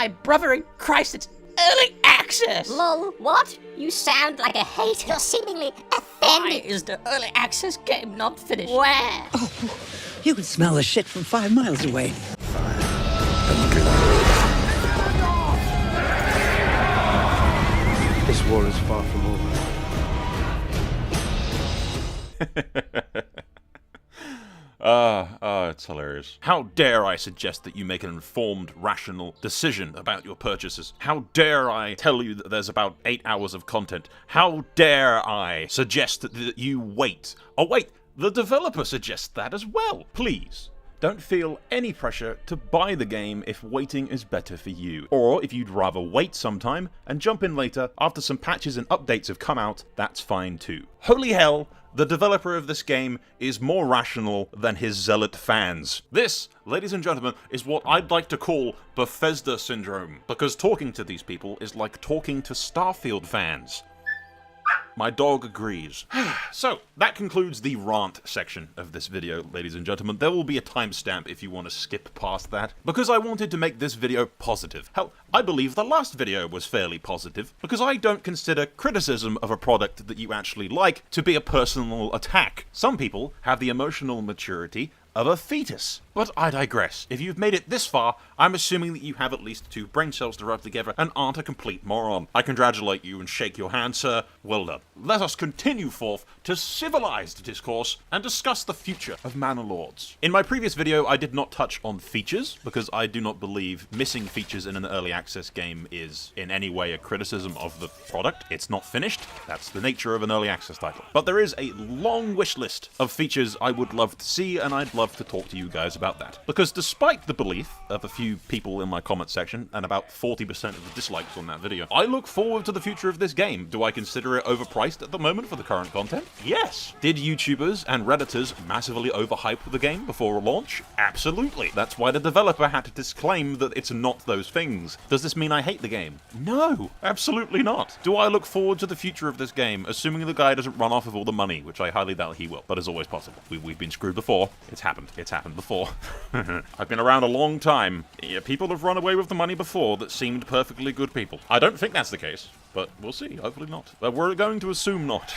my brother in Christ, it's early access! Lol, what? You sound like a hater. You're seemingly Why offended. is the early access game not finished? Where? You can smell the shit from 5 miles away. This war is far from over. It's hilarious. How dare I suggest that you make an informed, rational decision about your purchases? How dare I tell you that there's about 8 hours of content? How dare I suggest that you wait? Oh wait, the developer suggests that as well. Please, don't feel any pressure to buy the game if waiting is better for you. Or if you'd rather wait some time and jump in later after some patches and updates have come out, that's fine too. Holy hell, the developer of this game is more rational than his zealot fans. This, ladies and gentlemen, is what I'd like to call Bethesda syndrome, because talking to these people is like talking to Starfield fans. My dog agrees. So, that concludes the rant section of this video, ladies and gentlemen. There will be a timestamp if you want to skip past that, because I wanted to make this video positive. Hell, I believe the last video was fairly positive, because I don't consider criticism of a product that you actually like to be a personal attack. Some people have the emotional maturity of a fetus. But I digress. If you've made it this far, I'm assuming that you have at least 2 brain cells to rub together and aren't a complete moron. I congratulate you and shake your hand, sir. Well done. Let us continue forth to civilized discourse and discuss the future of Manor Lords. In my previous video, I did not touch on features, because I do not believe missing features in an early access game is in any way a criticism of the product. It's not finished. That's the nature of an early access title. But there is a long wish list of features I would love to see, and I'd love to talk to you guys about that. Because despite the belief of a few people in my comment section, and about 40% of the dislikes on that video, I look forward to the future of this game. Do I consider it overpriced at the moment for the current content? Yes. Did YouTubers and Redditors massively overhype the game before launch? Absolutely. That's why the developer had to disclaim that it's not those things. Does this mean I hate the game? No, absolutely not. Do I look forward to the future of this game, assuming the guy doesn't run off with all the money, which I highly doubt he will, but is always possible. We've been screwed before. It's happened. It's happened before. I've been around a long time. Yeah, people have run away with the money before that seemed perfectly good people. I don't think that's the case, but we'll see. Hopefully not. But we're going to assume not.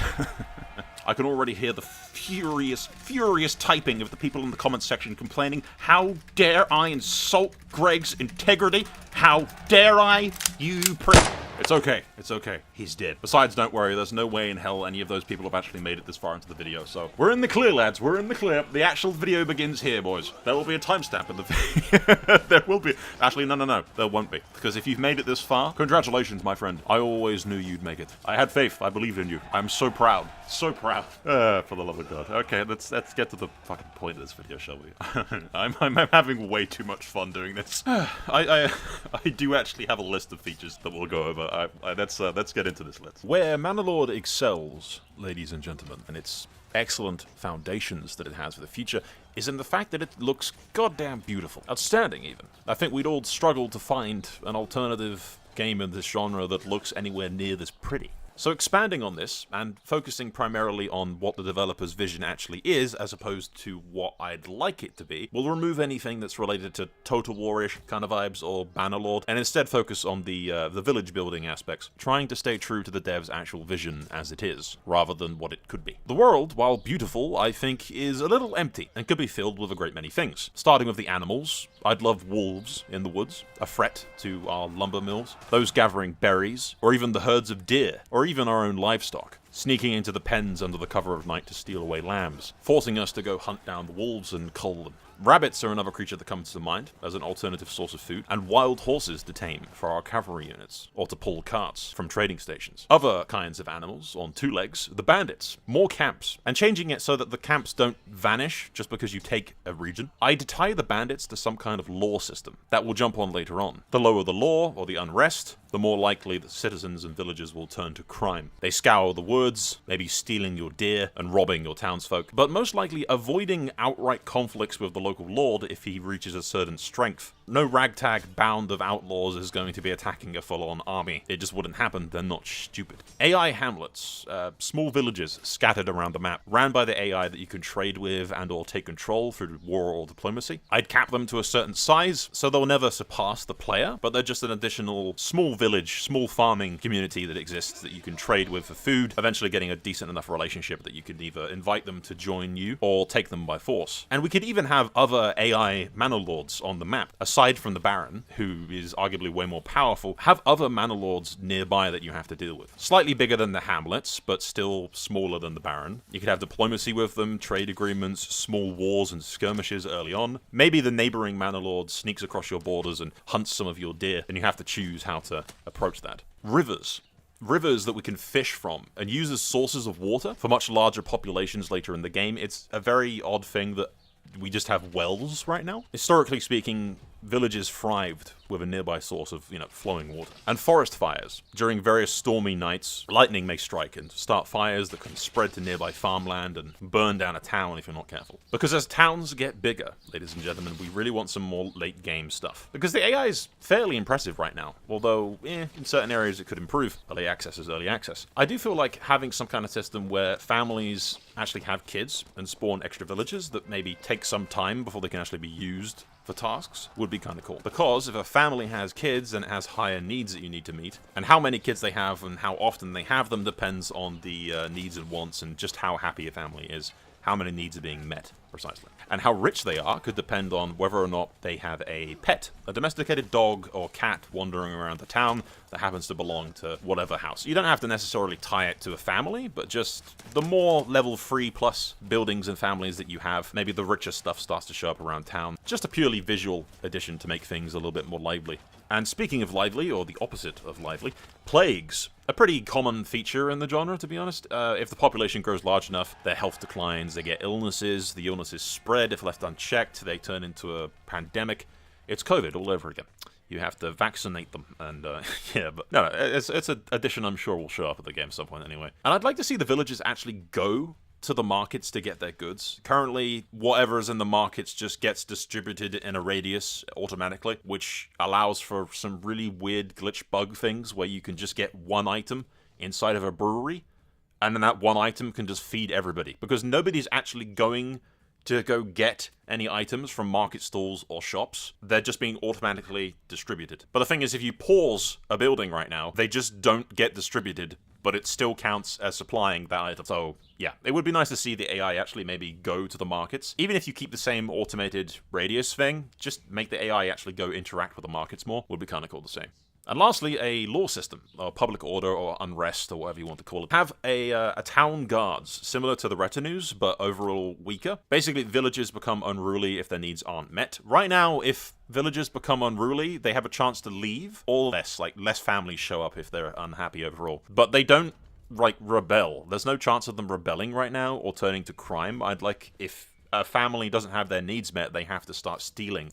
I can already hear the furious typing of the people in the comments section complaining, how dare I insult Greg's integrity? How dare I, you prick? It's okay, it's okay. He's dead. Besides, don't worry, there's no way in hell any of those people have actually made it this far into the video, so we're in the clear, lads, we're in the clear. The actual video begins here, boys. There will be a timestamp in the video. There will be. Actually, no, there won't be. Because if you've made it this far, congratulations, my friend. I always knew you'd make it. I had faith, I believed in you. I'm so proud. So proud. For the love of God. Okay, let's get to the fucking point of this video, shall we? I'm having way too much fun doing this. I do actually have a list of features that we'll go over. Let's get into this list. Where Manor Lord excels, ladies and gentlemen, and its excellent foundations that it has for the future, is in the fact that it looks goddamn beautiful. Outstanding, even. I think we'd all struggle to find an alternative game in this genre that looks anywhere near this pretty. So expanding on this, and focusing primarily on what the developer's vision actually is, as opposed to what I'd like it to be, we'll remove anything that's related to Total War-ish kind of vibes or Bannerlord, and instead focus on the village building aspects, trying to stay true to the dev's actual vision as it is, rather than what it could be. The world, while beautiful, I think is a little empty, and could be filled with a great many things. Starting with the animals, I'd love wolves in the woods, a threat to our lumber mills, those gathering berries, or even the herds of deer, or even our own livestock, sneaking into the pens under the cover of night to steal away lambs, forcing us to go hunt down the wolves and cull them. Rabbits are another creature that comes to mind as an alternative source of food, and wild horses to tame for our cavalry units, or to pull carts from trading stations. Other kinds of animals on 2 legs, the bandits, more camps, and changing it so that the camps don't vanish just because you take a region. I'd tie the bandits to some kind of law system that we'll jump on later on. The lower the law, or the unrest, the more likely that citizens and villagers will turn to crime. They scour the woods, maybe stealing your deer and robbing your townsfolk, but most likely avoiding outright conflicts with the local lord if he reaches a certain strength. No ragtag band of outlaws is going to be attacking a full-on army. It just wouldn't happen. They're not stupid. AI hamlets, small villages scattered around the map, ran by the AI that you can trade with and or take control through war or diplomacy. I'd cap them to a certain size, so they'll never surpass the player, but they're just an additional small village, small farming community that exists that you can trade with for food, eventually getting a decent enough relationship that you could either invite them to join you or take them by force. And we could even have other AI Manor Lords on the map. Aside from the Baron, who is arguably way more powerful, have other Manor Lords nearby that you have to deal with. Slightly bigger than the hamlets, but still smaller than the Baron. You could have diplomacy with them, trade agreements, small wars and skirmishes early on. Maybe the neighboring Manor Lord sneaks across your borders and hunts some of your deer, and you have to choose how to approach that. Rivers that we can fish from and use as sources of water for much larger populations later in the game. It's a very odd thing that we just have wells right now. Historically speaking, villages thrived with a nearby source of, flowing water. And forest fires. During various stormy nights, lightning may strike and start fires that can spread to nearby farmland and burn down a town if you're not careful. Because as towns get bigger, ladies and gentlemen, we really want some more late game stuff. Because the AI is fairly impressive right now, although, in certain areas it could improve. Early access is early access. I do feel like having some kind of system where families actually have kids and spawn extra villages that maybe take some time before they can actually be used for tasks would be kind of cool. Because if a family has kids and it has higher needs that you need to meet, and how many kids they have and how often they have them depends on the needs and wants and just how happy a family is. How many needs are being met, precisely. And how rich they are could depend on whether or not they have a pet, a domesticated dog or cat wandering around the town that happens to belong to whatever house. You don't have to necessarily tie it to a family, but just the more level 3 plus buildings and families that you have, maybe the richer stuff starts to show up around town. Just a purely visual addition to make things a little bit more lively. And speaking of lively, or the opposite of lively, plagues. A pretty common feature in the genre, to be honest. If the population grows large enough, their health declines, they get illnesses, the illnesses spread. If left unchecked, they turn into a pandemic. It's COVID all over again. You have to vaccinate them, and yeah, but no, it's an addition I'm sure will show up at the game at some point anyway. And I'd like to see the villagers actually go to the markets to get their goods. Currently, whatever's in the markets just gets distributed in a radius automatically, which allows for some really weird glitch bug things where you can just get one item inside of a brewery, and then that one item can just feed everybody, because nobody's actually going to go get any items from market stalls or shops. They're just being automatically distributed. But the thing is, if you pause a building right now, they just don't get distributed, but it still counts as supplying that item. So, yeah, it would be nice to see the AI actually maybe go to the markets. Even if you keep the same automated radius thing, just make the AI actually go interact with the markets more. Would be kind of cool to see. And lastly, a law system, or public order, or unrest, or whatever you want to call it. Have a town guards, similar to the retinues, but overall weaker. Basically, villagers become unruly if their needs aren't met. Right now, if villagers become unruly, they have a chance to leave, or less families show up if they're unhappy overall. But they don't, rebel. There's no chance of them rebelling right now, or turning to crime. I'd like, if a family doesn't have their needs met, they have to start stealing.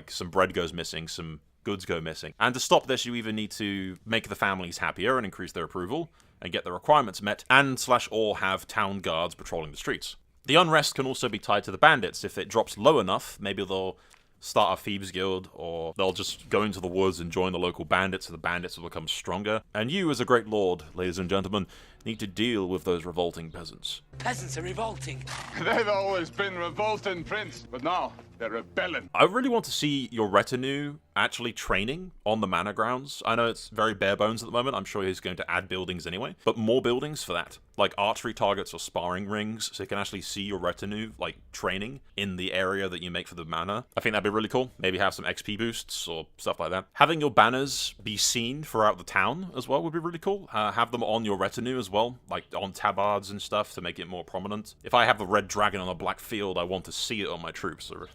Some bread goes missing, some goods go missing. And to stop this, you either need to make the families happier and increase their approval and get the requirements met, and/or have town guards patrolling the streets. The unrest can also be tied to the bandits. If it drops low enough, maybe they'll start a thieves guild, or they'll just go into the woods and join the local bandits, so the bandits will become stronger. And you, as a great lord, ladies and gentlemen, need to deal with those revolting peasants. Peasants are revolting. They've always been revolting, Prince, but now they're rebelling. I really want to see your retinue actually training on the manor grounds. I know it's very bare bones at the moment. I'm sure he's going to add buildings anyway, but more buildings for that. Like archery targets or sparring rings, so you can actually see your retinue, training in the area that you make for the manor. I think that'd be really cool. Maybe have some XP boosts or stuff like that. Having your banners be seen throughout the town as well would be really cool. Have them on your retinue as well, like on tabards and stuff to make it more prominent. If I have the red dragon on a black field, I want to see it on my troops, or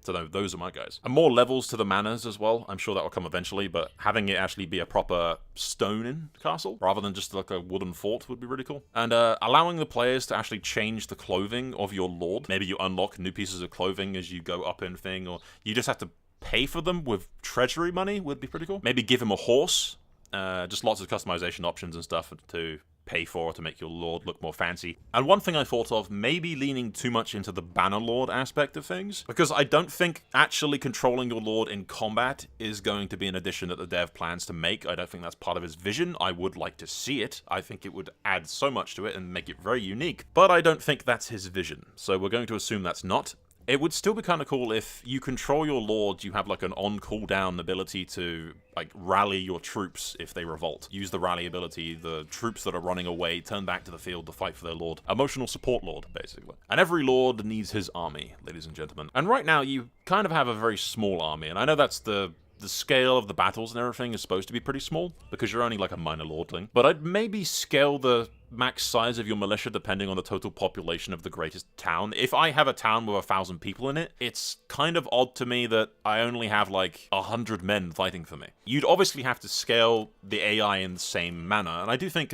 so those are my guys. And more levels to the manors as well. I'm sure that will come eventually, but having it actually be a proper stone castle rather than just like a wooden fort would be really cool. And allowing the players to actually change the clothing of your lord. Maybe you unlock new pieces of clothing as you go up in thing, or you just have to pay for them with treasury money would be pretty cool. Maybe give him a horse Just lots of customization options and stuff to pay for to make your lord look more fancy. And one thing I thought of, maybe leaning too much into the Banner Lord aspect of things, because I don't think actually controlling your lord in combat is going to be an addition that the dev plans to make. I don't think that's part of his vision. I would like to see it. I think it would add so much to it and make it very unique, but I don't think that's his vision. So we're going to assume that's not. It would still be kind of cool if you control your lord, you have like an on cooldown ability to like rally your troops if they revolt. Use the rally ability, the troops that are running away turn back to the field to fight for their lord. Emotional support lord, basically. And every lord needs his army, ladies and gentlemen. And right now you kind of have a very small army, and I know that's the scale of the battles and everything is supposed to be pretty small, because you're only like a minor lordling. But I'd maybe scale the max size of your militia depending on the total population of the greatest town. If I have a town with 1,000 people in it, it's kind of odd to me that I only have like 100 men fighting for me. You'd obviously have to scale the AI in the same manner, and I do think,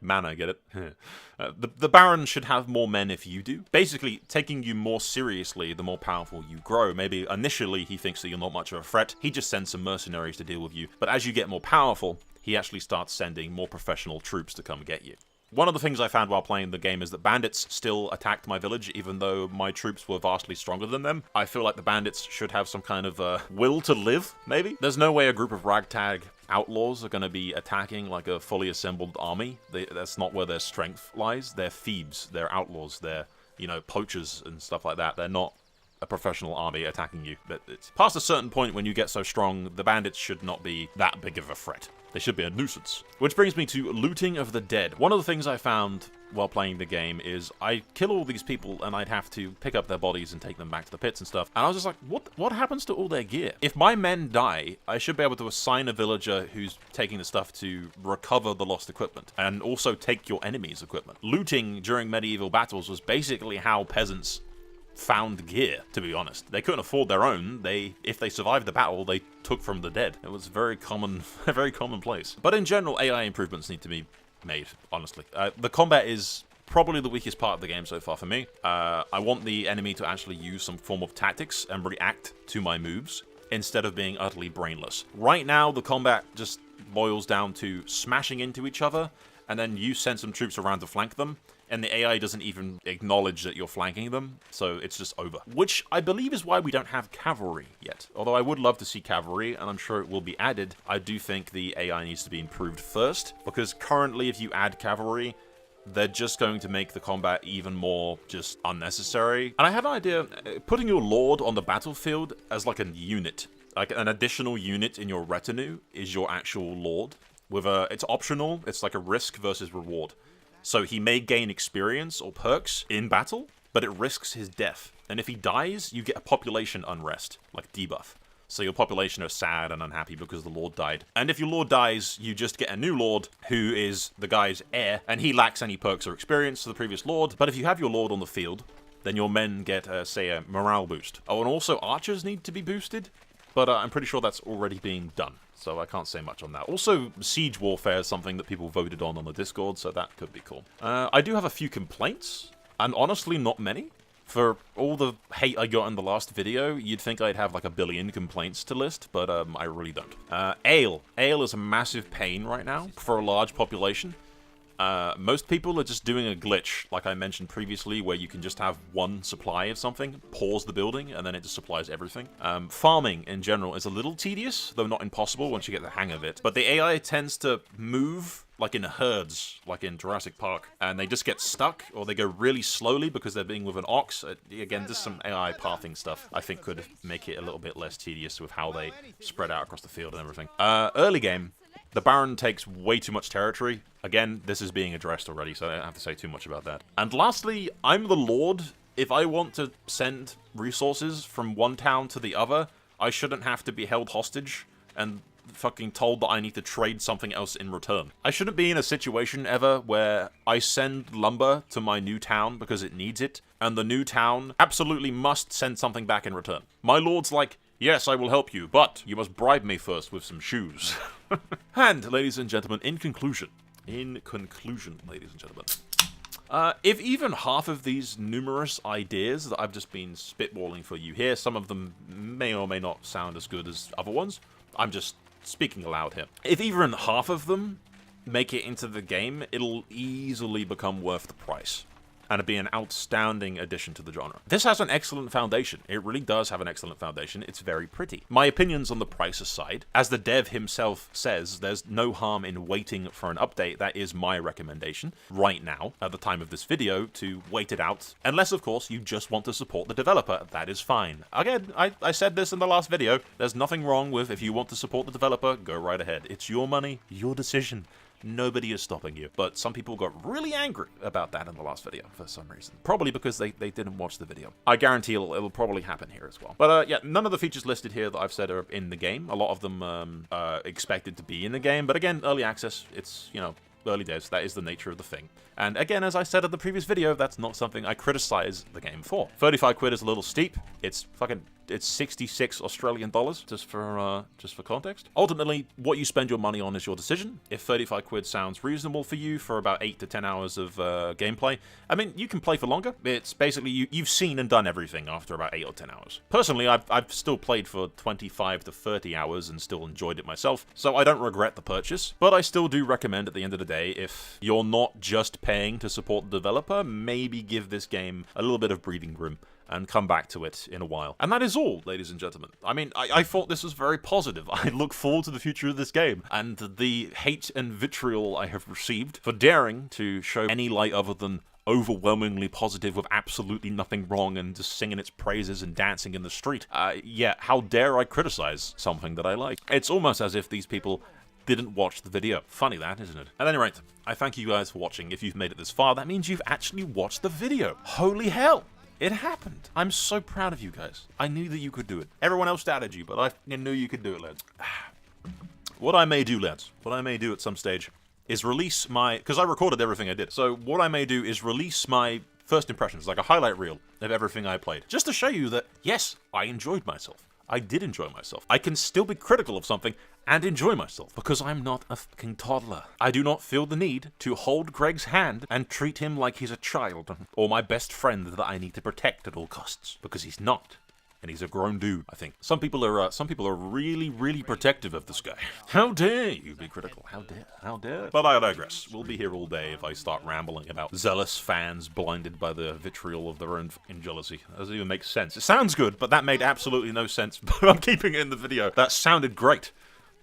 mana, get it? The Baron should have more men if you do. Basically, taking you more seriously the more powerful you grow. Maybe initially he thinks that you're not much of a threat, he just sends some mercenaries to deal with you. But as you get more powerful, he actually starts sending more professional troops to come get you. One of the things I found while playing the game is that bandits still attacked my village, even though my troops were vastly stronger than them. I feel like the bandits should have some kind of will to live, maybe? There's no way a group of ragtag outlaws are going to be attacking like a fully assembled army. That's not where their strength lies. They're thieves, they're outlaws, they're, poachers and stuff like that. They're not a professional army attacking you. But it's past a certain point when you get so strong, the bandits should not be that big of a threat. They should be a nuisance. Which brings me to looting of the dead. One of the things I found while playing the game is I kill all these people and I'd have to pick up their bodies and take them back to the pits and stuff. And I was just like, what happens to all their gear? If my men die, I should be able to assign a villager who's taking the stuff to recover the lost equipment and also take your enemy's equipment. Looting during medieval battles was basically how peasants found gear, to be honest. They couldn't afford their own. If they survived the battle, they took from the dead. It was very commonplace. But in general, AI improvements need to be made, honestly. The combat is probably the weakest part of the game so far for me. I want the enemy to actually use some form of tactics and react to my moves instead of being utterly brainless. Right now, the combat just boils down to smashing into each other, and then you send some troops around to flank them, and the AI doesn't even acknowledge that you're flanking them, so it's just over. Which I believe is why we don't have cavalry yet. Although I would love to see cavalry, and I'm sure it will be added, I do think the AI needs to be improved first, because currently if you add cavalry, they're just going to make the combat even more just unnecessary. And I had an idea, putting your lord on the battlefield as like a unit, like an additional unit in your retinue is your actual lord. It's optional, it's like a risk versus reward. So he may gain experience or perks in battle, but it risks his death. And if he dies, you get a population unrest, like debuff. So your population are sad and unhappy because the lord died. And if your lord dies, you just get a new lord who is the guy's heir, and he lacks any perks or experience to the previous lord. But if you have your lord on the field, then your men get, say, a morale boost. Oh, and also archers need to be boosted, but I'm pretty sure that's already being done. So I can't say much on that. Also, siege warfare is something that people voted on the Discord, so that could be cool. I do have a few complaints, and honestly, not many. For all the hate I got in the last video, you'd think I'd have like a billion complaints to list, but I really don't. Ale. Ale is a massive pain right now for a large population. Most people are just doing a glitch, like I mentioned previously, where you can just have one supply of something, pause the building, and then it just supplies everything. Farming, in general, is a little tedious, though not impossible once you get the hang of it. But the AI tends to move like in herds, like in Jurassic Park, and they just get stuck, or they go really slowly because they're being with an ox. Again, just some AI pathing stuff I think could make it a little bit less tedious with how they spread out across the field and everything. Early game, the Baron takes way too much territory. Again, this is being addressed already, so I don't have to say too much about that. And lastly, I'm the Lord. If I want to send resources from one town to the other, I shouldn't have to be held hostage and fucking told that I need to trade something else in return. I shouldn't be in a situation ever where I send lumber to my new town because it needs it, and the new town absolutely must send something back in return. My lord's like, yes, I will help you, but you must bribe me first with some shoes. And, ladies and gentlemen, in conclusion, ladies and gentlemen, if even half of these numerous ideas that I've just been spitballing for you here, some of them may or may not sound as good as other ones, I'm just speaking aloud here. If even half of them make it into the game, it'll easily become worth the price, and it'd be an outstanding addition to the genre. This has an excellent foundation. It really does have an excellent foundation. It's very pretty. My opinions on the price aside, as the dev himself says, there's no harm in waiting for an update. That is my recommendation right now, at the time of this video, to wait it out. Unless, of course, you just want to support the developer. That is fine. Again, I said this in the last video. There's nothing wrong with, if you want to support the developer, go right ahead. It's your money, your decision. Nobody is stopping you. But some people got really angry about that in the last video for some reason. Probably because they didn't watch the video. I guarantee it'll probably happen here as well. But yeah, none of the features listed here that I've said are in the game. A lot of them are expected to be in the game. But again, early access, it's, you know, early days. That is the nature of the thing. And again, as I said in the previous video, that's not something I criticize the game for. 35 quid is a little steep. It's 66 Australian dollars, just for context. Ultimately, what you spend your money on is your decision. If 35 quid sounds reasonable for you for about 8 to 10 hours of gameplay, I mean, you can play for longer. It's basically, you've seen and done everything after about 8 or 10 hours. Personally, I've still played for 25 to 30 hours and still enjoyed it myself, so I don't regret the purchase, but I still do recommend at the end of the day, if you're not just paying to support the developer, maybe give this game a little bit of breathing room and come back to it in a while. And that is all, ladies and gentlemen. I mean, I thought this was very positive. I look forward to the future of this game, and the hate and vitriol I have received for daring to show any light other than overwhelmingly positive with absolutely nothing wrong and just singing its praises and dancing in the street. Yeah, how dare I criticize something that I like? It's almost as if these people didn't watch the video. Funny that, isn't it? At any rate, I thank you guys for watching. If you've made it this far, that means you've actually watched the video. Holy hell! It happened. I'm so proud of you guys. I knew that you could do it. Everyone else doubted you, but I knew you could do it, lads. What I may do, lads, what I may do at some stage is release my... because I recorded everything I did. So what I may do is release my first impressions, like a highlight reel of everything I played. Just to show you that, yes, I enjoyed myself. I did enjoy myself. I can still be critical of something and enjoy myself, because I'm not a fucking toddler. I do not feel the need to hold Greg's hand and treat him like he's a child, or my best friend that I need to protect at all costs, because he's not. And he's a grown dude, I think. Some people are really, really protective of this guy. How dare you be critical? How dare? How dare? But I digress. We'll be here all day if I start rambling about zealous fans blinded by the vitriol of their own fucking jealousy. That doesn't even make sense. It sounds good, but that made absolutely no sense. But I'm keeping it in the video. That sounded great.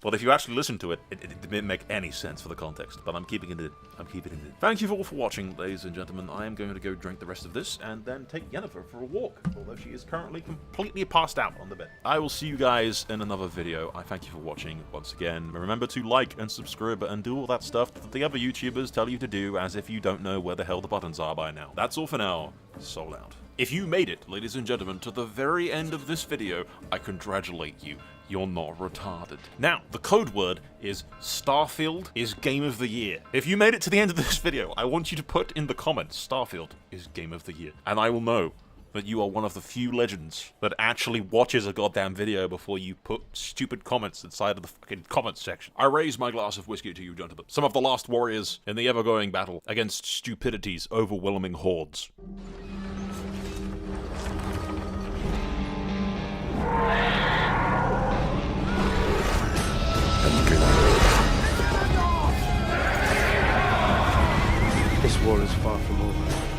But if you actually listen to it, it didn't make any sense for the context. But I'm keeping it in. I'm keeping it in. Thank you all for watching, ladies and gentlemen. I am going to go drink the rest of this and then take Jennifer for a walk, although she is currently completely passed out on the bed. I will see you guys in another video. I thank you for watching once again. Remember to like and subscribe and do all that stuff that the other YouTubers tell you to do, as if you don't know where the hell the buttons are by now. That's all for now. So loud. If you made it, ladies and gentlemen, to the very end of this video, I congratulate you. You're not retarded. Now, the code word is Starfield is Game of the Year. If you made it to the end of this video, I want you to put in the comments, Starfield is Game of the Year. And I will know that you are one of the few legends that actually watches a goddamn video before you put stupid comments inside of the fucking comments section. I raise my glass of whiskey to you, gentlemen. Some of the last warriors in the ever-going battle against stupidity's overwhelming hordes. This war is far from over.